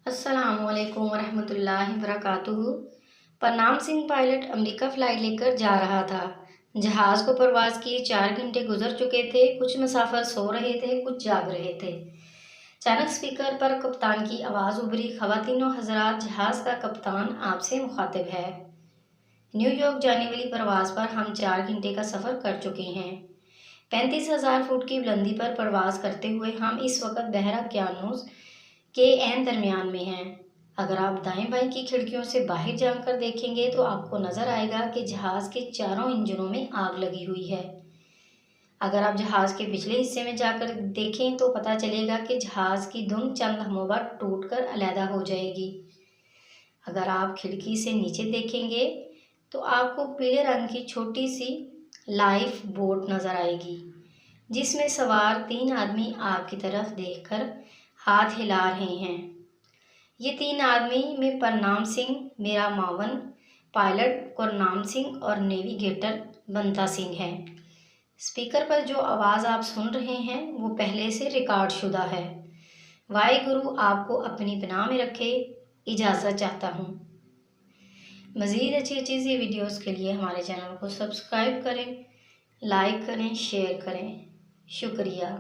अस्सलामुअलैकुम वरहमतुल्लाहि वबरकातुहू। परनाम सिंह पायलट अमेरिका फ़्लाइट लेकर जा रहा था। जहाज़ को परवाज़ किए 4 घंटे गुजर चुके थे। कुछ मुसाफिर सो रहे थे, कुछ जाग रहे थे। अचानक स्पीकर पर कप्तान की आवाज़ उभरी, ख़वातीनो हज़रात, जहाज़ का कप्तान आपसे मुखातिब है। न्यूयॉर्क जाने वाली परवाज़ पर हम 4 घंटे का सफ़र कर चुके हैं। 35,000 फुट की बुलंदी पर परवाज़ करते हुए हम इस वक्त बहरा क्यानूस के ऐन दरमियान में हैं। अगर आप दाएं बाएं की खिड़कियों से बाहर जाकर देखेंगे तो आपको नज़र आएगा कि जहाज़ के चारों इंजनों में आग लगी हुई है। अगर आप जहाज़ के पिछले हिस्से में जाकर देखें तो पता चलेगा कि जहाज़ की धुन चंद लम्हों बाद टूटकर अलहदा हो जाएगी। अगर आप खिड़की से नीचे देखेंगे तो आपको पीले रंग की छोटी सी लाइफ बोट नज़र आएगी, जिसमें सवार 3 आदमी आपकी तरफ देखकर हाथ हिला रहे हैं। ये 3 आदमी में परनाम सिंह, मेरा मावन पायलट गुरनाम सिंह और नेविगेटर बंता सिंह है। स्पीकर पर जो आवाज़ आप सुन रहे हैं वो पहले से रिकॉर्ड शुदा है। वाहिगुरु आपको अपनी पनाह में रखे, इजाज़त चाहता हूँ। मज़ीद अच्छी सी वीडियोस के लिए हमारे चैनल को सब्सक्राइब करें, लाइक करें, शेयर करें। शुक्रिया।